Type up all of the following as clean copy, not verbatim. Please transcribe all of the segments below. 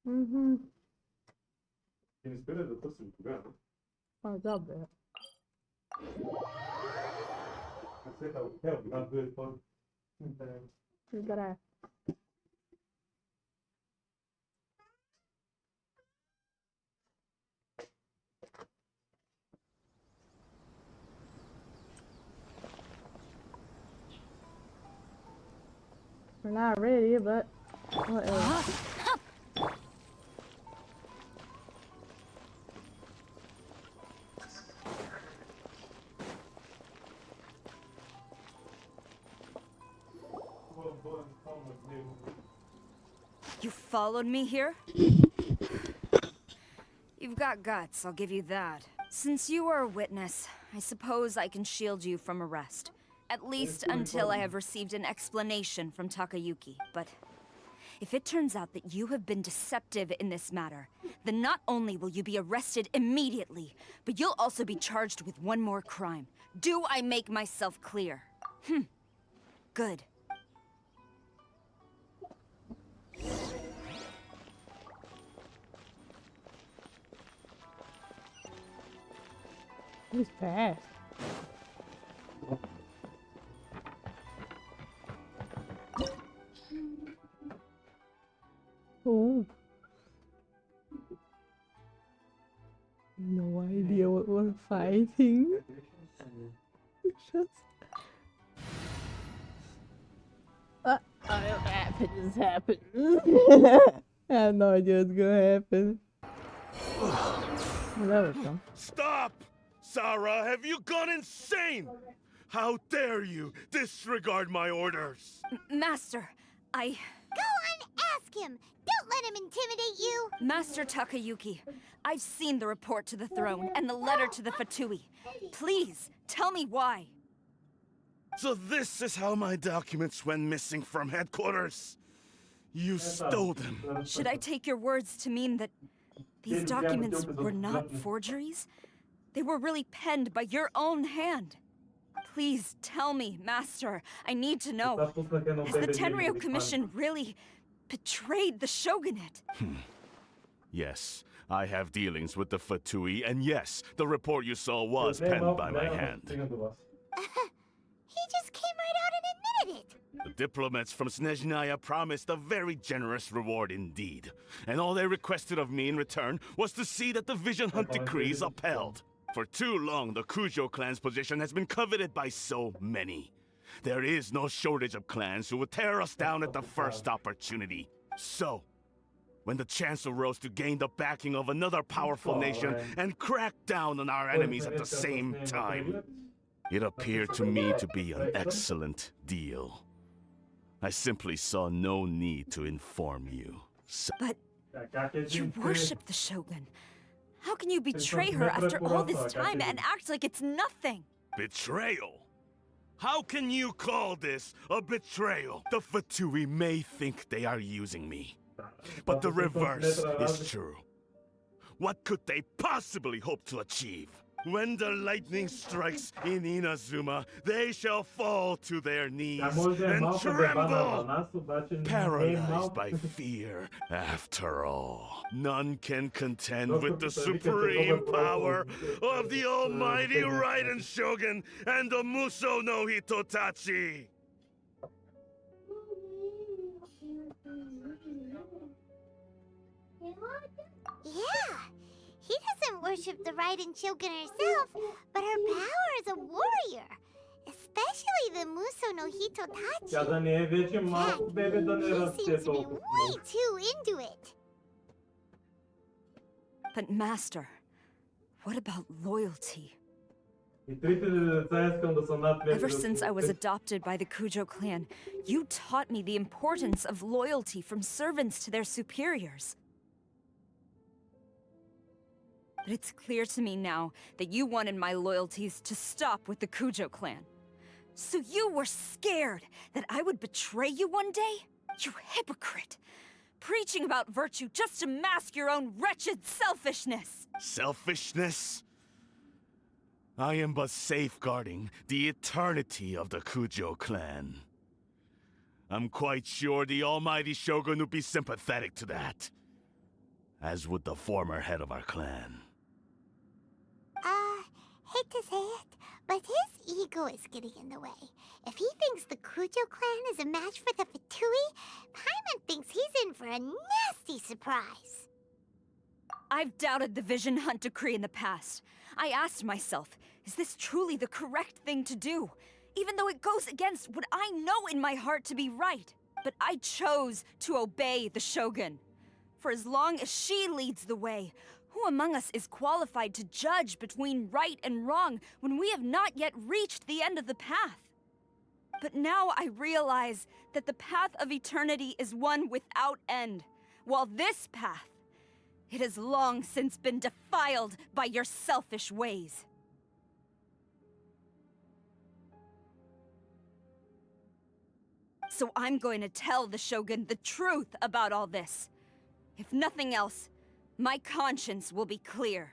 Mhm. Quem espera é doutor Signora. Ah, vabbè. Aspetta, ho dato due foto. Tre. We're not ready, but whatever. You followed me here? You've got guts, I'll give you that. Since you are a witness, I suppose I can shield you from arrest. At least until I have received an explanation from Takayuki. But if it turns out that you have been deceptive in this matter, then not only will you be arrested immediately, but you'll also be charged with one more crime. Do I make myself clear? Good. He's fast. Oh. No idea what we're fighting. Just. It just happened. I have no idea what's gonna happen. Well, that was dumb. Stop! Sarah, have you gone insane? How dare you disregard my orders? Master, Go and ask him! Don't let him intimidate you! Master Takayuki, I've seen the report to the throne and the letter to the Fatui. Please, tell me why. So this is how my documents went missing from headquarters? You stole them. Should I take your words to mean that these documents were not forgeries? They were really penned by your own hand. Please tell me, Master. I need to know. Has the Tenryo Commission really betrayed the shogunate? Yes, I have dealings with the Fatui, and yes, the report you saw was penned by my hand. He just came right out and admitted it! The diplomats from Snezhnaya promised a very generous reward indeed, and all they requested of me in return was to see that the Vision Hunt decrees upheld. For too long, the Kujo clan's position has been coveted by so many. There is no shortage of clans who would tear us down at the first opportunity. So, when the chance arose to gain the backing of another powerful nation and crack down on our enemies at the same time, it appeared to me to be an excellent deal. I simply saw no need to inform you. So But you worship the Shogun. How can you betray her after all this time and act like it's nothing? betrayal? How can you call this a betrayal? The Fatui may think they are using me, but the reverse is true. What could they possibly hope to achieve? When the lightning strikes in Inazuma, they shall fall to their knees and tremble, paralyzed by fear. After all, none can contend with the supreme power of the almighty Raiden Shogun and the Muso no Hitotachi. Yeah, he doesn't worship the Raiden Shogun herself, but her power as a warrior. Especially the Muso no Hitotachi. Ja da nije veće malo bebe da ne He raste seems to be toliko. way too into it. But Master, what about loyalty? I 3000 decaja onda sam natmerno... Ever since I was adopted by the Kujo clan, you taught me the importance of loyalty from servants to their superiors. But it's clear to me now that you wanted my loyalties to stop with the Kujo clan. So you were scared that I would betray you one day? You hypocrite! Preaching about virtue just to mask your own wretched selfishness! Selfishness? I am but safeguarding the eternity of the Kujo clan. I'm quite sure the almighty Shogun would be sympathetic to that. As would the former head of our clan. Hate to say it, but his ego is getting in the way. If he thinks the Kujo clan is a match for the Fatui, Paimon thinks he's in for a nasty surprise. I've doubted the Vision Hunt decree in the past. I asked myself, is this truly the correct thing to do? Even though it goes against what I know in my heart to be right. But I chose to obey the Shogun. For as long as she leads the way, who among us is qualified to judge between right and wrong when we have not yet reached the end of the path? But now I realize that the path of eternity is one without end, while this path, it has long since been defiled by your selfish ways. So I'm going to tell the Shogun the truth about all this. If nothing else, my conscience will be clear.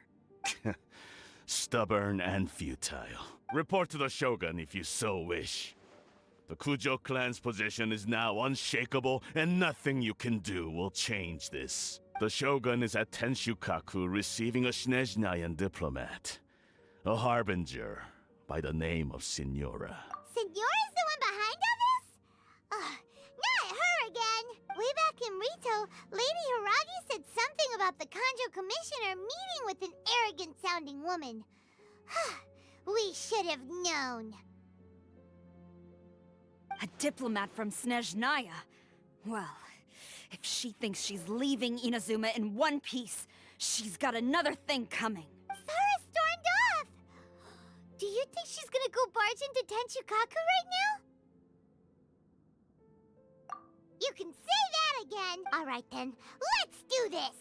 Stubborn and futile. Report to the Shogun if you so wish. The Kujo clan's position is now unshakable, and nothing you can do will change this. The Shogun is at Tenshukaku receiving a Snezhnayan diplomat. A harbinger by the name of Signora. Signora's the one behind all this? Not her again! Way back in Rito, Lady Hiragi said something about the Kanjo Commissioner meeting with an arrogant-sounding woman. We should have known. A diplomat from Snezhnaya? Well, if she thinks she's leaving Inazuma in one piece, she's got another thing coming. Sara stormed off! Do you think she's gonna go barge into Tenshukaku right now? You can say that again! Alright then, let's do this!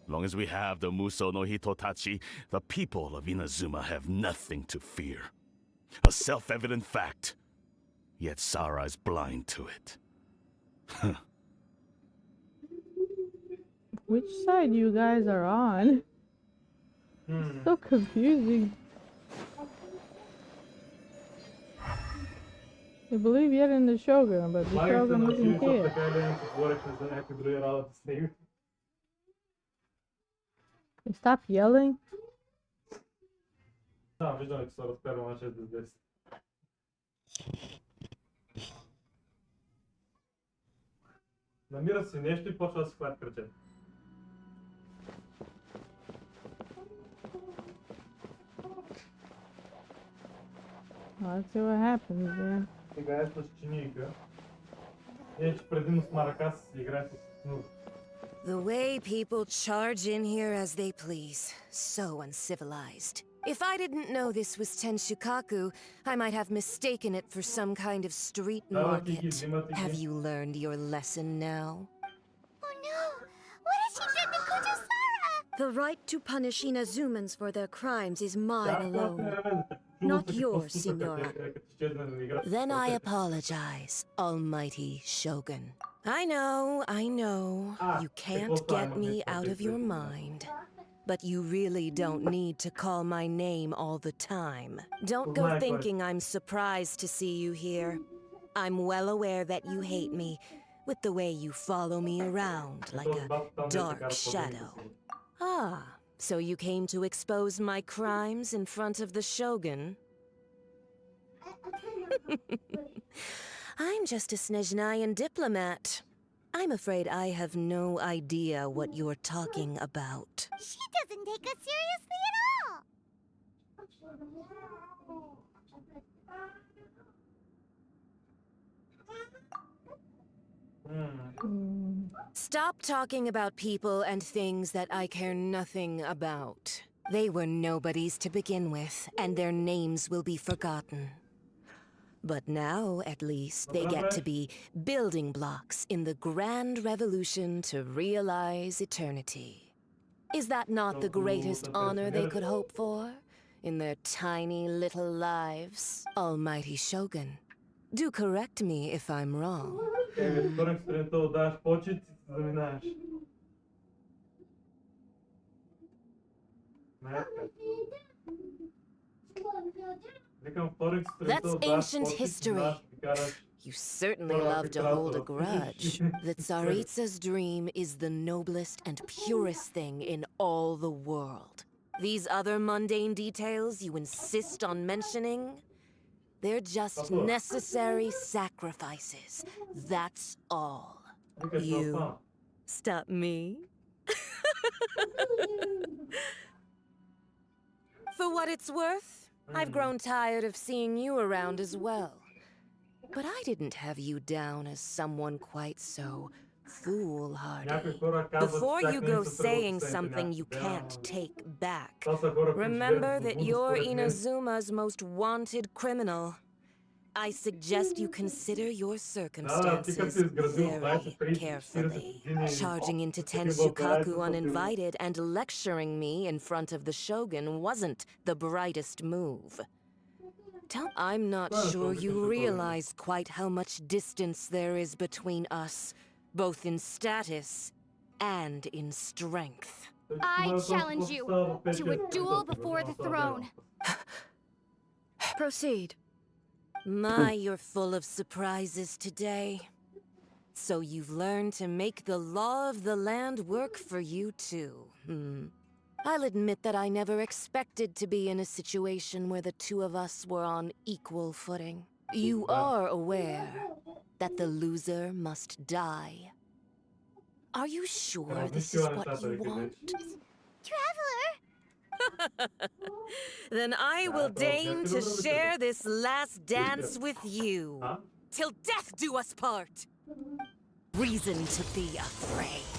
Long as we have the Muso no Hitotachi, the people of Inazuma have nothing to fear. A self-evident fact. Yet Sara is blind to it. Which side you guys are on? So confusing. I believe you're in the Shogun, but the Shogun doesn't care. Stop yelling. Да, виждаме, че се разперва на 6 до 10. Намира си нещо и почва да си хват кръче. Let's see what happens, man. Сега е с чинийка. Че предимно с Маракас играе с Снур. The way people charge in here as they please. So uncivilized. If I didn't know this was Tenshukaku, I might have mistaken it for some kind of street market. Have you learned your lesson now? Oh no! What has she done to Kujo-Sara? The right to punish Inazumans for their crimes is mine alone. Not yours, Signora. Then I apologize, almighty Shogun. I know. You can't get me out of your mind. But you really don't need to call my name all the time. Don't go thinking I'm surprised to see you here. I'm well aware that you hate me, with the way you follow me around like a dark shadow. Ah, so you came to expose my crimes in front of the Shogun? I'm just a Snezhnayan diplomat. I'm afraid I have no idea what you're talking about. She doesn't take us seriously at all! Stop talking about people and things that I care nothing about. They were nobodies to begin with, and their names will be forgotten. But now, at least, they get to be building blocks in the grand revolution to realize eternity. Is that not the greatest honor they could hope for? In their tiny little lives? Almighty Shogun, do correct me if I'm wrong. Вторник сутринта отдаваш почет и се заминаваш. Викам вторник сутринта That's отдаваш ancient почет и history. заминаваш и караш. You certainly love to hold a grudge. The Tsaritsa's dream is the noblest and purest thing in all the world. These other mundane details you insist on mentioning, they're just necessary sacrifices. That's all. Викаш You това. stop me? For what it's worth, I've grown tired of seeing you around as well. But I didn't have you down as someone quite so foolhardy. Някои хора казват, Before че you всяка go ден се тръгва saying последните something you няколко дена, can't take back, това са хора, които remember живеят в that свобода, you're според мен. Inazuma's most wanted criminal. I suggest you consider your Да, ти като си circumstances изградил very 20, 30, 40 carefully. години Charging into такива Tenshukaku операции, uninvited and lecturing me in front of the shogun wasn't the brightest move. I'm not sure you realize quite how much distance there is between us, both in status and in strength. I challenge you to a duel before the throne. Proceed. My, you're full of surprises today. So you've learned to make the law of the land work for you too. I'll admit that I never expected to be in a situation where the two of us were on equal footing. You are aware that the loser must die. Are you sure this is what you want? Traveler! Then I will deign to share this last dance with you. Till death do us part. Reason to be afraid.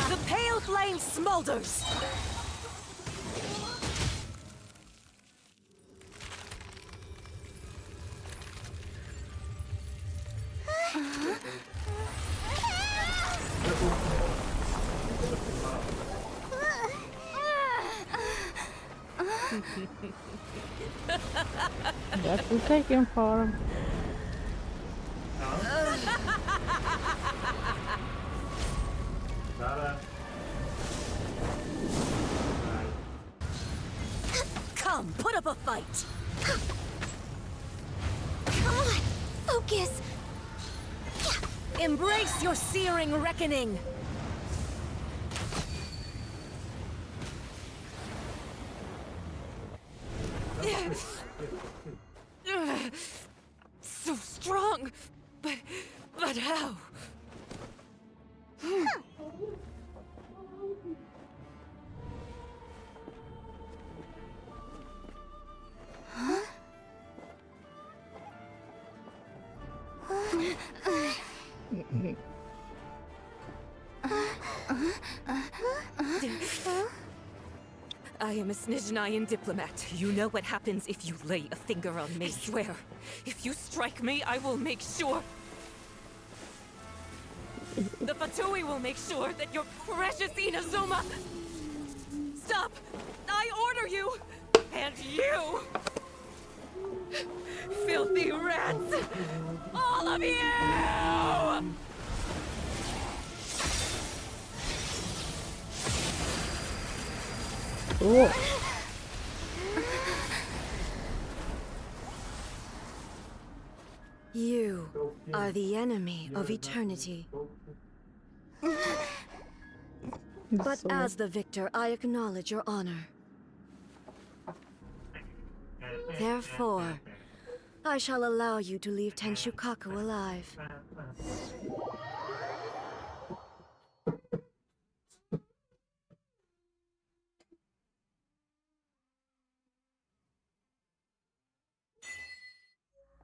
The pale flame smolders! That's the taking for him. Come, put up a fight! Come on! Focus! Embrace your searing reckoning! So strong, but how? I am a Snezhnayan diplomat. You know what happens if you lay a finger on me. I swear, if you strike me, I will make sure... The Fatui will make sure that your precious Inazuma... Stop! I order you! And you! Filthy rats! All of you! Oh. You are the enemy of eternity. But So- as the victor, I acknowledge your honor. Therefore, I shall allow you to leave Tenshukaku alive.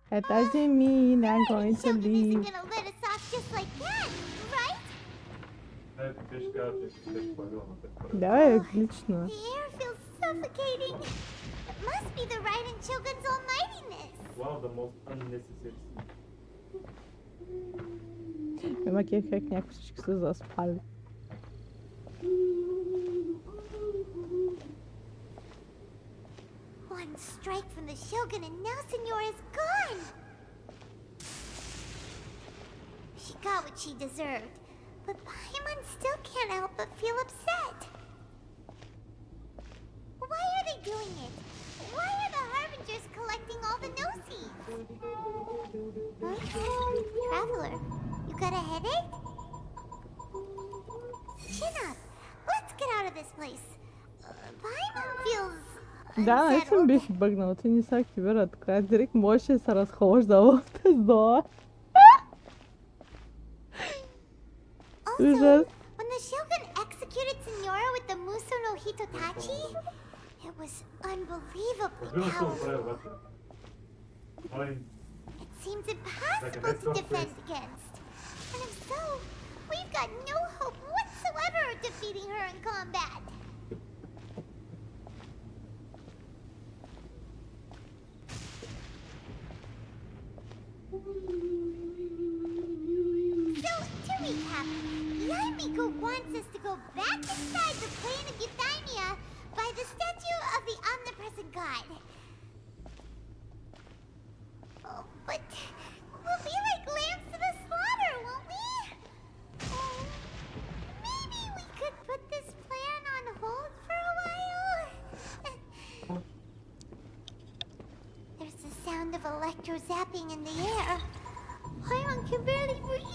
That doesn't mean I'm going to Shogun isn't leave. gonna let us off just like that, right? Ето, те ще кажат, че си беше правила на те. Да, отлично. The air feels suffocating. It must be the Raiden Shogun's almightiness. One of the most unnecessary. Има как някои всички са заспали. One strike from the Shogun and now Signora's gone! She got what she deserved, but Paimon still can't help but feel upset. Why are they doing it? Why are the Harbingers collecting all the no-seeds? Huh? Traveler, you got a headache? Chin up. Let's get out of this place. Paimon feels Да, наистина unsettled. беше бъгнал. Ти не се активира така. Директ можеше да се разхожда в тази зона. Also, Ужас. when the Shogun executed Signora with the Muso no Hitotachi, it was unbelievably Разбира се, го powerful. прави обаче. Той It seems impossible to defend against. And if so, we've got no hope whatsoever of defeating her in combat. So, to recap, Yaimiko wants us to go back inside the plane of Euthymia by the statue of the omnipresent god. Oh, but we'll be like lambs to the slaughter, won't we? Oh, maybe we could put this plan on hold for a while? There's the sound of electro zapping in the air. Paimon can barely breathe.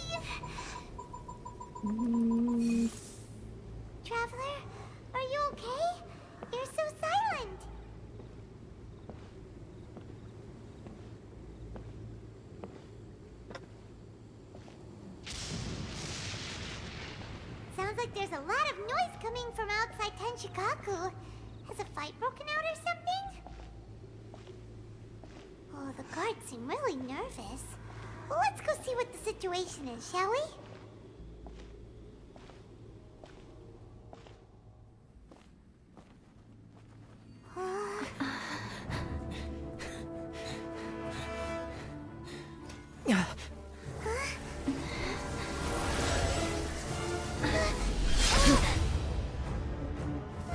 Traveler, are you okay? You're so silent. Sounds like there's a lot of noise coming from outside Tenshikaku. Has a fight broken out or something? Oh, the guards seem really nervous. Well, let's go see what the situation is, shall we?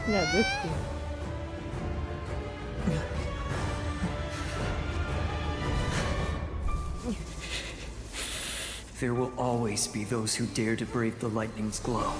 Yeah, this thing. There will always be those who dare to brave the lightning's glow.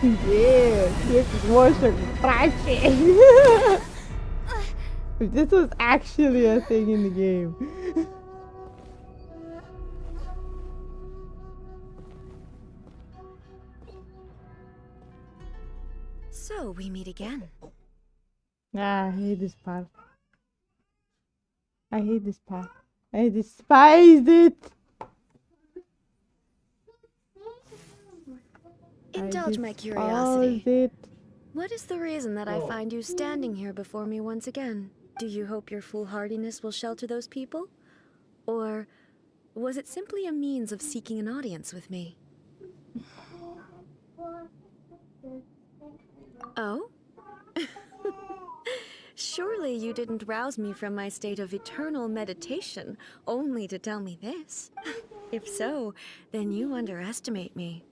Yeah, this is motion crashing. If this was actually a thing in the game. So we meet again. Ah, I hate this part. I hate this part. I despise it. Indulge my I curiosity. despise it. What is the reason that I find you standing here before me once again? Do you hope your foolhardiness will shelter those people? Or was it simply a means of seeking an audience with me? Oh? Surely you didn't rouse me from my state of eternal meditation only to tell me this. If so, then you underestimate me.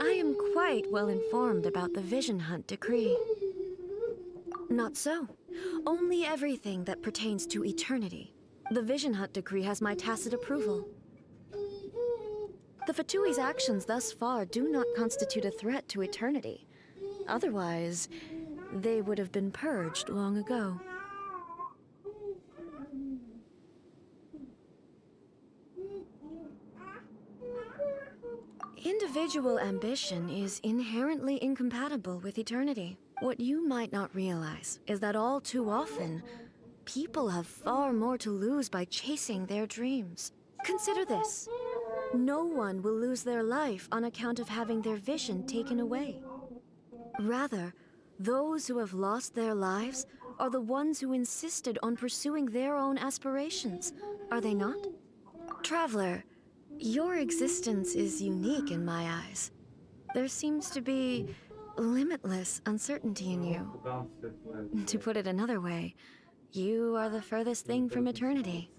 I am quite well informed about the Vision Hunt decree. Not so. Only everything that pertains to eternity. The Vision Hunt decree has my tacit approval. The Fatui's actions thus far do not constitute a threat to eternity. Otherwise, they would have been purged long ago. Individual ambition is inherently incompatible with eternity. What you might not realize is that all too often, people have far more to lose by chasing their dreams. Consider this. No one will lose their life on account of having their vision taken away. Rather, those who have lost their lives are the ones who insisted on pursuing their own aspirations, are they not? Traveler, your existence is unique in my eyes. There seems to be limitless uncertainty in you. To put it another way, you are the furthest thing from eternity.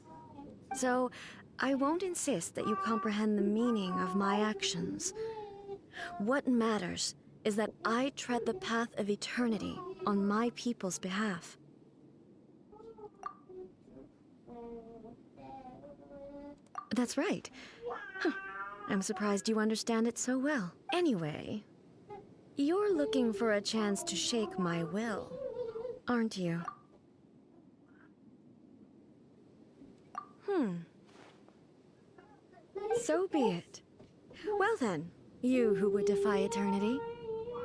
So, I won't insist that you comprehend the meaning of my actions. What matters is that I tread the path of eternity on my people's behalf. That's right. Huh. I'm surprised you understand it so well. Anyway, you're looking for a chance to shake my will, aren't you? So be it. Well then, you who would defy eternity,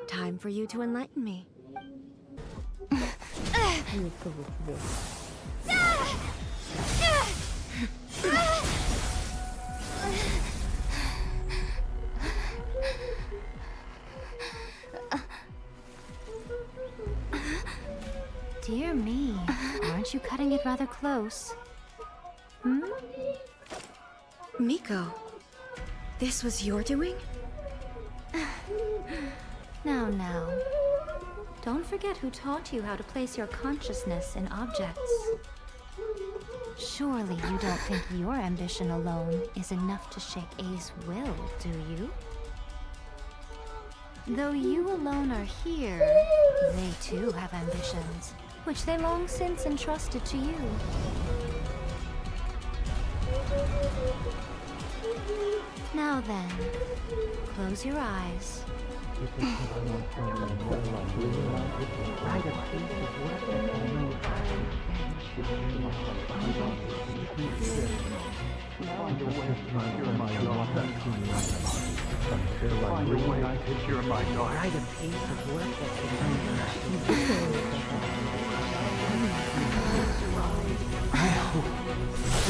time for you to enlighten me. Dear me, aren't you cutting it rather close? Miko, this was your doing? Now. Don't forget who taught you how to place your consciousness in objects. Surely you don't think your ambition alone is enough to shake A's will, do you? Though you alone are here, they too have ambitions, which they long since entrusted to you. Now then, close your eyes. We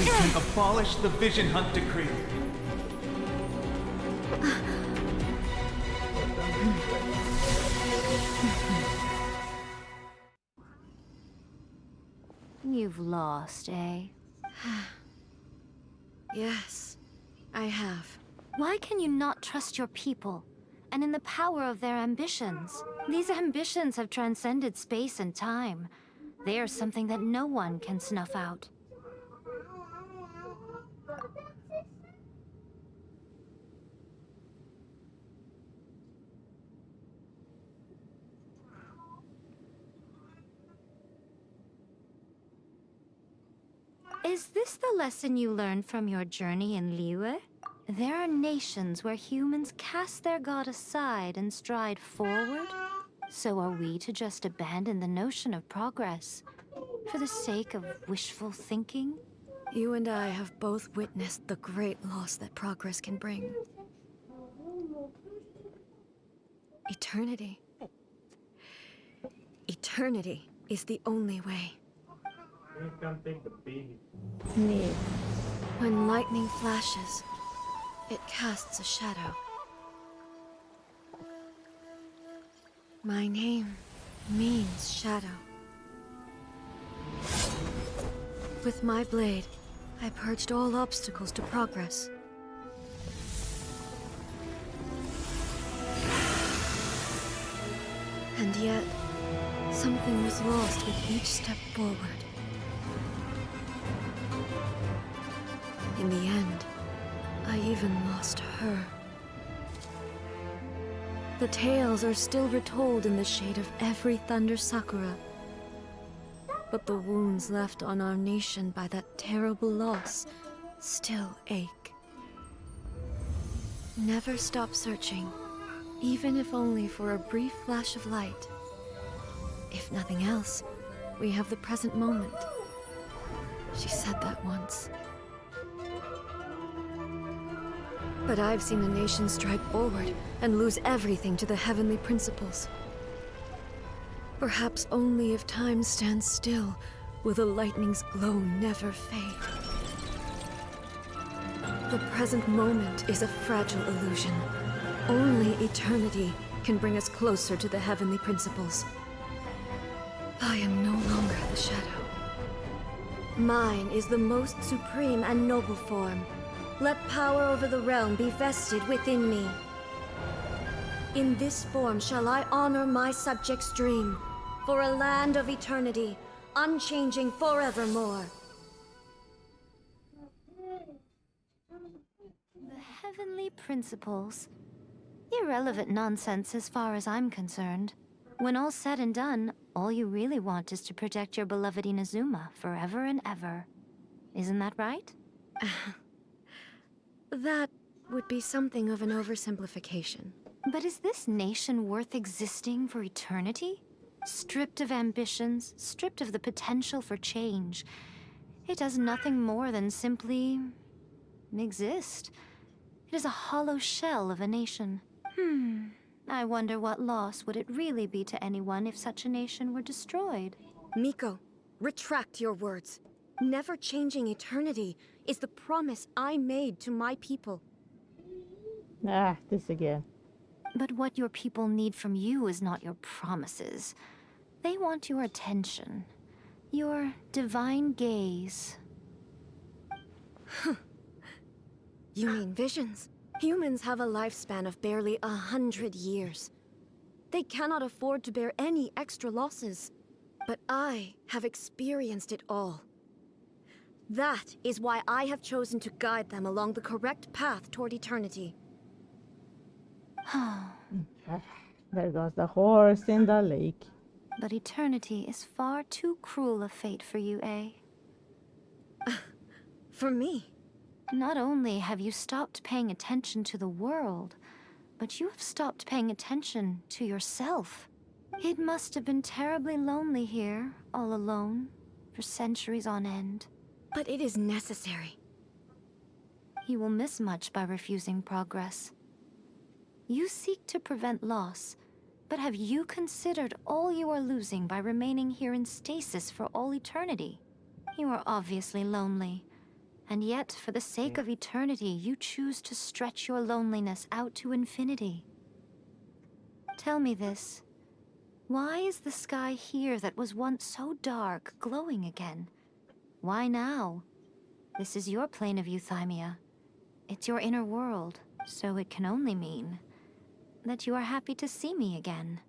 can abolish the Vision Hunt Decree. You've lost, eh? Yes, I have. Why can you not trust your people, and in the power of their ambitions? These ambitions have transcended space and time. They are something that no one can snuff out. Is this the lesson you learned from your journey in Liyue? There are nations where humans cast their god aside and stride forward. So are we to just abandon the notion of progress for the sake of wishful thinking? You and I have both witnessed the great loss that progress can bring. Eternity. Eternity is the only way. You can't take the baby. Nee. When lightning flashes, it casts a shadow. My name means shadow. With my blade, I purged all obstacles to progress. And yet, something was lost with each step forward. In the end, I even lost her. The tales are still retold in the shade of every Thunder Sakura. But the wounds left on our nation by that terrible loss still ache. Never stop searching, even if only for a brief flash of light. If nothing else, we have the present moment. She said that once. But I've seen a nation stride forward and lose everything to the heavenly principles. Perhaps only if time stands still will the lightning's glow never fade. The present moment is a fragile illusion. Only eternity can bring us closer to the heavenly principles. I am no longer the shadow. Mine is the most supreme and noble form. Let power over the realm be vested within me. In this form shall I honor my subjects' dream, for a land of eternity, unchanging forevermore. The heavenly principles. Irrelevant nonsense as far as I'm concerned. When all's said and done, all you really want is to protect your beloved Inazuma forever and ever. Isn't that right? That would be something of an oversimplification. But is this nation worth existing for eternity? Stripped of ambitions, stripped of the potential for change. It does nothing more than simply exist. It is a hollow shell of a nation. I wonder what loss would it really be to anyone if such a nation were destroyed? Miko, retract your words. Never changing eternity is the promise I made to my people. Ah, this again. But what your people need from you is not your promises. They want your attention. Your divine gaze. You mean visions? Humans have a lifespan of barely 100 years. They cannot afford to bear any extra losses. But I have experienced it all. That is why I have chosen to guide them along the correct path toward eternity. There goes the horse in the lake. But eternity is far too cruel a fate for you, eh? For me? Not only have you stopped paying attention to the world, but you have stopped paying attention to yourself. It must have been terribly lonely here, all alone, for centuries on end. But it is necessary. You will miss much by refusing progress. You seek to prevent loss, but have you considered all you are losing by remaining here in stasis for all eternity? You are obviously lonely. And yet, for the sake of eternity, you choose to stretch your loneliness out to infinity. Tell me this. Why is the sky here that was once so dark glowing again? Why now? This is your plane of euthymia. It's your inner world, so it can only mean that you are happy to see me again.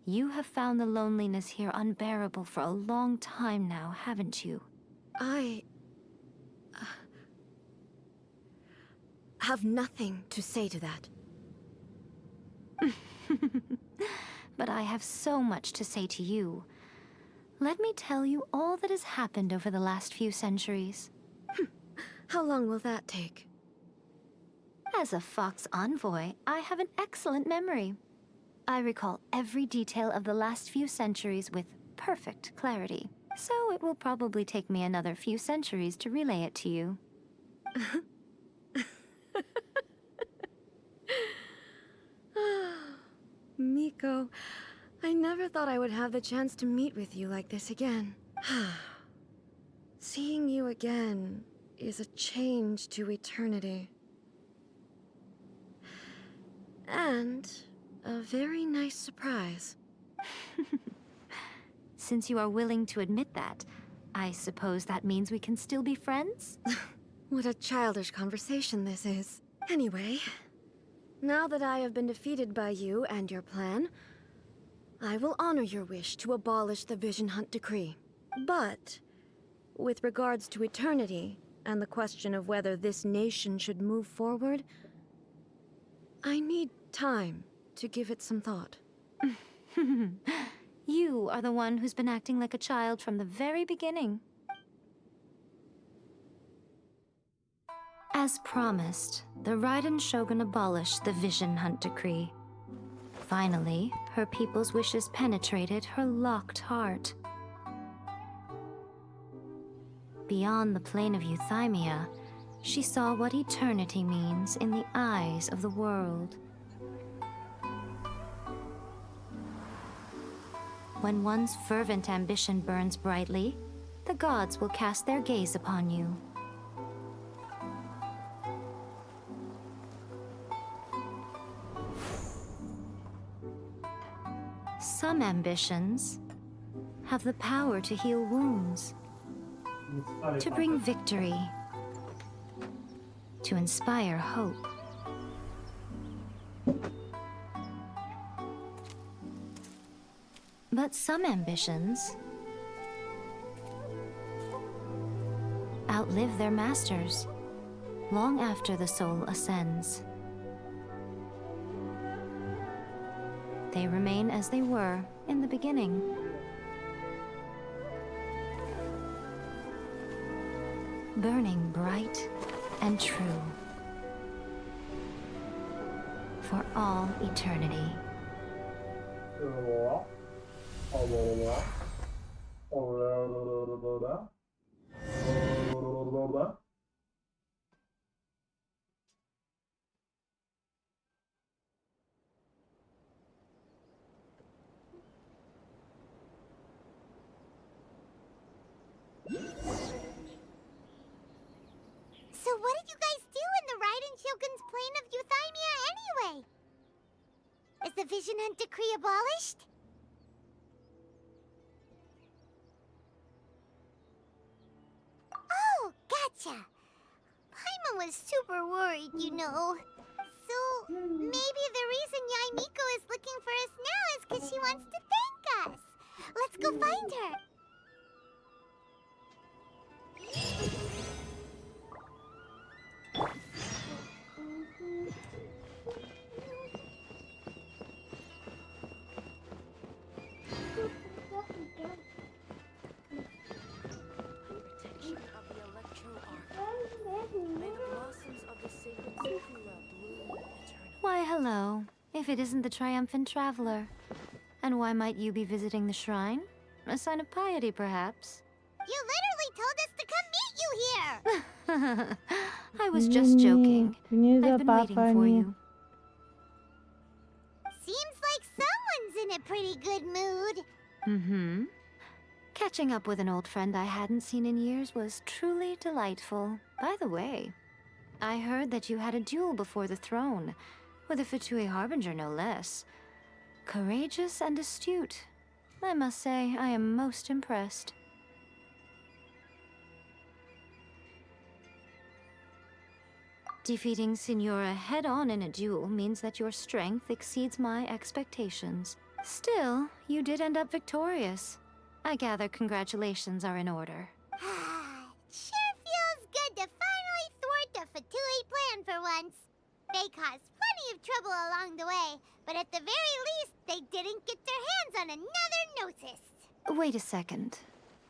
You have found the loneliness here unbearable for a long time now, haven't you? I have nothing to say to that. But I have so much to say to you. Let me tell you all that has happened over the last few centuries. How long will that take? As a Fox envoy, I have an excellent memory. I recall every detail of the last few centuries with perfect clarity. So it will probably take me another few centuries to relay it to you. Miko, I never thought I would have the chance to meet with you like this again. Seeing you again is a change to eternity. And a very nice surprise. Since you are willing to admit that, I suppose that means we can still be friends? What a childish conversation this is. Anyway, now that I have been defeated by you and your plan, I will honor your wish to abolish the Vision Hunt Decree. But, with regards to eternity, and the question of whether this nation should move forward, I need time to give it some thought. You are the one who's been acting like a child from the very beginning. As promised, the Raiden Shogun abolished the Vision Hunt Decree. Finally, her people's wishes penetrated her locked heart. Beyond the plane of euthymia, she saw what eternity means in the eyes of the world. When one's fervent ambition burns brightly, the gods will cast their gaze upon you. Some ambitions have the power to heal wounds, to bring victory, to inspire hope. But some ambitions outlive their masters long after the soul ascends. They remain as they were in the beginning. Burning bright and true for all eternity. So what did you guys do in the Raiden Shogun's plane of Euthymia anyway? Is the Vision Hunt decree abolished? Oh, gotcha. Paimon was super worried, you know. So, maybe the reason Yaimiko is looking for us now is because she wants to thank us. Let's go find her. Why, hello, if it isn't the triumphant traveler. And why might you be visiting the shrine? A sign of piety, perhaps? You literally told us to come meet you here! I was just joking. I've been waiting for you. Seems like someone's in a pretty good mood. Mm-hmm. Catching up with an old friend I hadn't seen in years was truly delightful. By the way, I heard that you had a duel before the throne, with a Fatui Harbinger no less. Courageous and astute. I must say, I am most impressed. Defeating Signora head-on in a duel means that your strength exceeds my expectations. Still, you did end up victorious. I gather congratulations are in order. Sure feels good to finally thwart the Fatui plan for once. They caused plenty of trouble along the way, but at the very least, they didn't get their hands on another Gnosis. Wait a second.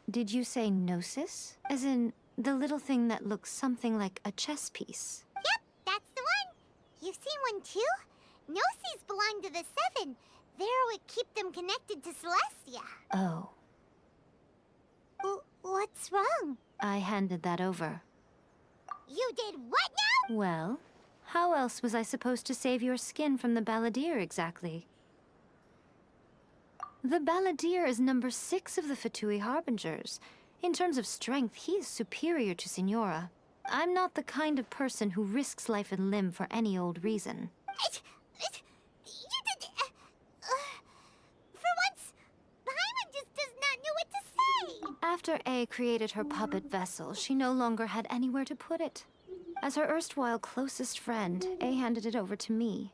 Did you say Gnosis? As in, the little thing that looks something like a chess piece? Yep, that's the one. You've seen one too? Gnosis belong to the Seven. They're what keep them connected to Celestia. Oh. What's wrong? I handed that over. You did what now? Well, how else was I supposed to save your skin from the Balladeer exactly? The Balladeer is number 6 of the Fatui Harbingers. In terms of strength, he is superior to Signora. I'm not the kind of person who risks life and limb for any old reason. You did... for once, Paimon just does not know what to say. After A created her puppet vessel, she no longer had anywhere to put it. As her erstwhile closest friend, A handed it over to me,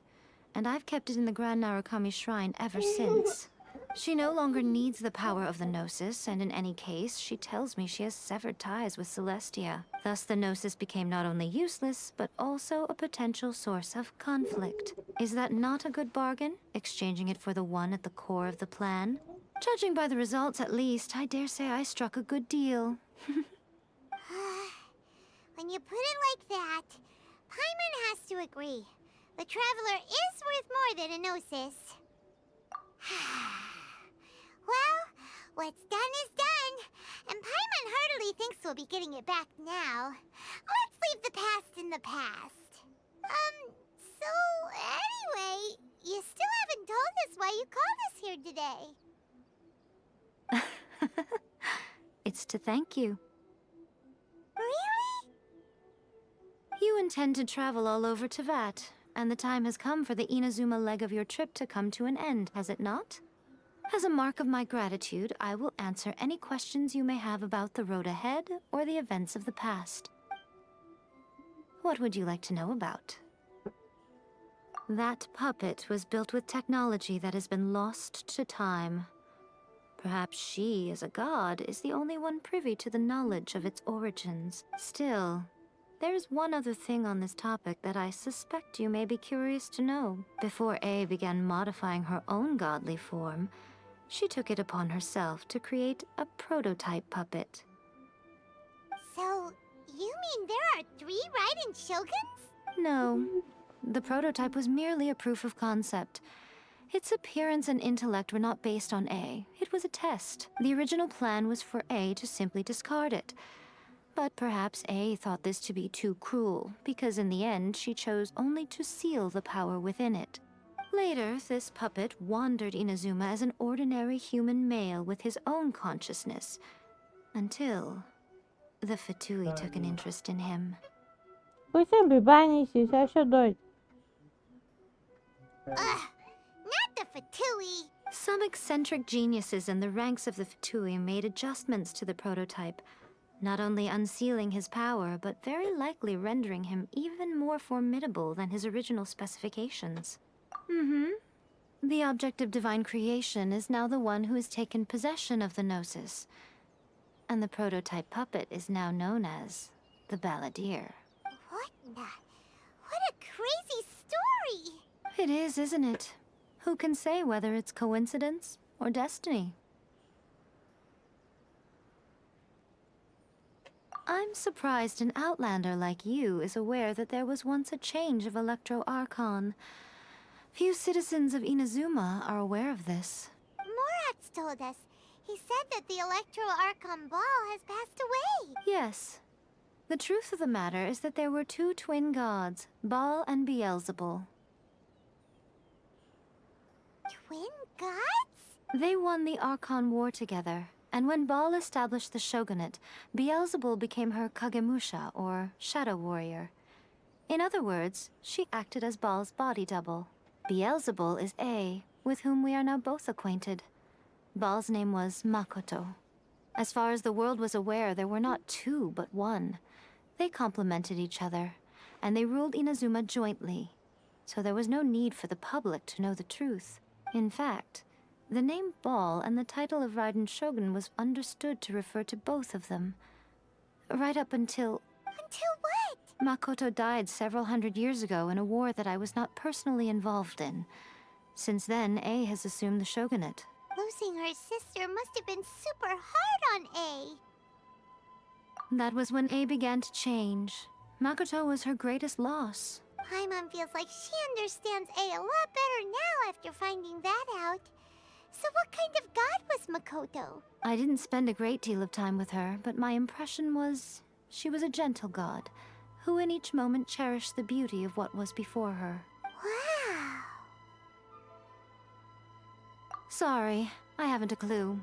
and I've kept it in the Grand Narukami Shrine ever since. She no longer needs the power of the Gnosis, and in any case, she tells me she has severed ties with Celestia. Thus, the Gnosis became not only useless, but also a potential source of conflict. Is that not a good bargain, exchanging it for the one at the core of the plan? Judging by the results, at least, I dare say I struck a good deal. When you put it like that, Paimon has to agree. The Traveler is worth more than a Gnosis. Well, what's done is done, and Paimon hardly thinks we'll be getting it back now. Let's leave the past in the past. So anyway, you still haven't told us why you called us here today. It's to thank you. Really? You intend to travel all over Teyvat, and the time has come for the Inazuma leg of your trip to come to an end, has it not? As a mark of my gratitude, I will answer any questions you may have about the road ahead or the events of the past. What would you like to know about? That puppet was built with technology that has been lost to time. Perhaps she, as a god, is the only one privy to the knowledge of its origins. Still, there's one other thing on this topic that I suspect you may be curious to know. Before A began modifying her own godly form, she took it upon herself to create a prototype puppet. So, you mean there are 3 Raiden Shoguns? No, the prototype was merely a proof of concept. Its appearance and intellect were not based on A. It was a test. The original plan was for A to simply discard it. But perhaps A thought this to be too cruel, because in the end she chose only to seal the power within it. Later, this puppet wandered Inazuma as an ordinary human male with his own consciousness, until the Fatui took an interest in him. Păi sempre, banii și așa doi. Not the Fatui. Some eccentric geniuses in the ranks of the Fatui made adjustments to the prototype, not only unsealing his power, but very likely rendering him even more formidable than his original specifications. The object of divine creation is now the one who has taken possession of the Gnosis, and the prototype puppet is now known as the Balladeer. What a crazy story! It is, isn't it? Who can say whether it's coincidence or destiny? I'm surprised an outlander like you is aware that there was once a change of Electro Archon. Few citizens of Inazuma are aware of this. Morat's told us. He said that the Electro Archon Ball has passed away. Yes. The truth of the matter is that there were 2 twin gods, Baal and Beelzebul. Twin gods? They won the Archon War together, and when Baal established the shogunate, Beelzebul became her Kagemusha, or shadow warrior. In other words, she acted as Baal's body double. Beelzebul is A, with whom we are now both acquainted. Baal's name was Makoto. As far as the world was aware, there were not 2, but 1. They complemented each other, and they ruled Inazuma jointly, so there was no need for the public to know the truth. In fact, the name Baal and the title of Raiden Shogun was understood to refer to both of them. Right up until... Until what? Makoto died several hundred years ago in a war that I was not personally involved in. Since then, A has assumed the shogunate. Losing her sister must have been super hard on A. That was when A began to change. Makoto was her greatest loss. Paimon feels like she understands A a lot better now after finding that out. So what kind of god was Makoto? I didn't spend a great deal of time with her, but my impression was she was a gentle god, who in each moment cherished the beauty of what was before her. Wow. Sorry, I haven't a clue.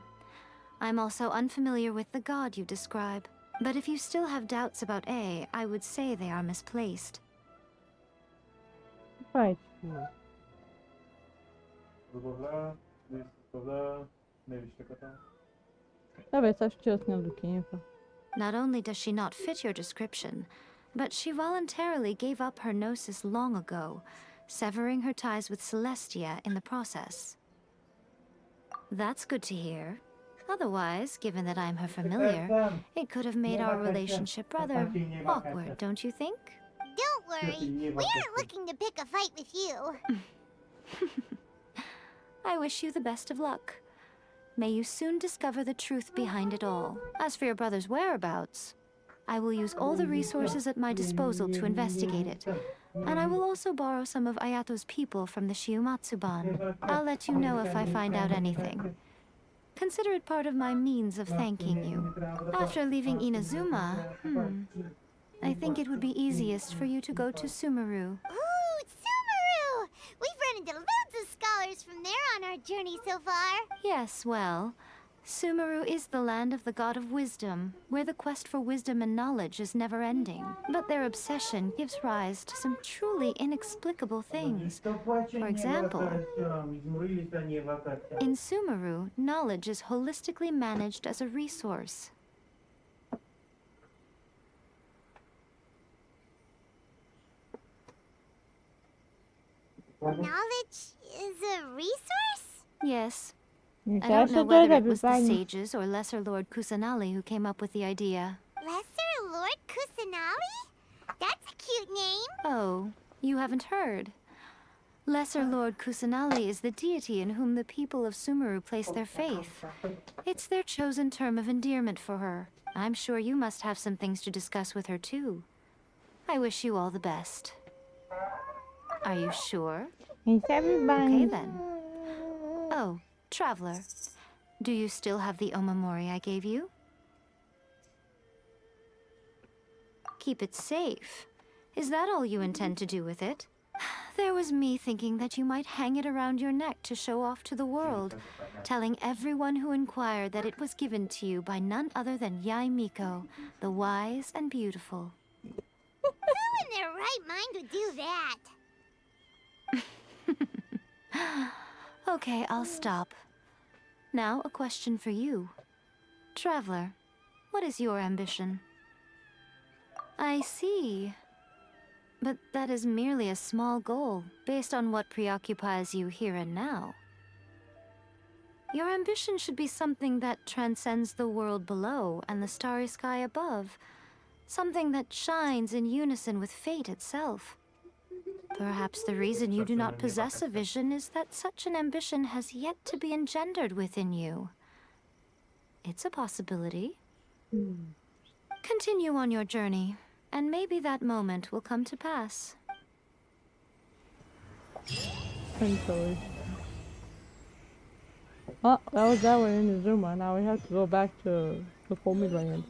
I'm also unfamiliar with the god you describe. But if you still have doubts about A, I would say they are misplaced. Right. Добавля, изправля, не вижте като. Давай, сега ще снял до кинефа. Not only does she not fit your description, but she voluntarily gave up her gnosis long ago, severing her ties with Celestia in the process. That's good to hear. Otherwise, given that I'm her familiar, it could have made our relationship rather awkward, don't you think? Don't worry. We aren't looking to pick a fight with you. I wish you the best of luck. May you soon discover the truth behind it all. As for your brother's whereabouts, I will use all the resources at my disposal to investigate it. And I will also borrow some of Ayato's people from the Shiumatsuban. I'll let you know if I find out anything. Consider it part of my means of thanking you. After leaving Inazuma, I think it would be easiest for you to go to Sumeru. Ooh, Sumeru! We've run into loads of scholars from there on our journey so far. Yes, well, Sumeru is the land of the god of wisdom, where the quest for wisdom and knowledge is never-ending. But their obsession gives rise to some truly inexplicable things. For example, in Sumeru, knowledge is holistically managed as a resource. Knowledge is a resource? Yes. Então I don't know essa whether doida, it was the Pipani. sages or Lesser Lord Kusanali who came up with the idea. Lesser Lord Kusanali? That's a cute name. Oh, you haven't heard. Lesser Lord Kusanali is the deity in whom the people of Sumeru place their faith. It's their chosen term of endearment for her. I'm sure you must have some things to discuss with her too. I wish you all the best. Are you sure? Isso é Okay Pipani. then. Oh, Traveler. Do you still have the omamori I gave you? Keep it safe. Is that all you intend to do with it? There was me thinking that you might hang it around your neck to show off to the world, telling everyone who inquired that it was given to you by none other than Yai Miko, the wise and beautiful. Who in their right mind would do that? Okay, I'll stop. Now, a question for you. Traveler, what is your ambition? I see. But that is merely a small goal, based on what preoccupies you here and now. Your ambition should be something that transcends the world below and the starry sky above. Something that shines in unison with fate itself. Perhaps the reason you do not possess a vision is that such an ambition has yet to be engendered within you. It's a possibility. Continue on your journey, and maybe that moment will come to pass. Mentors. Oh, that was that one in Zuma. Now we have to go back to the Foamy Land.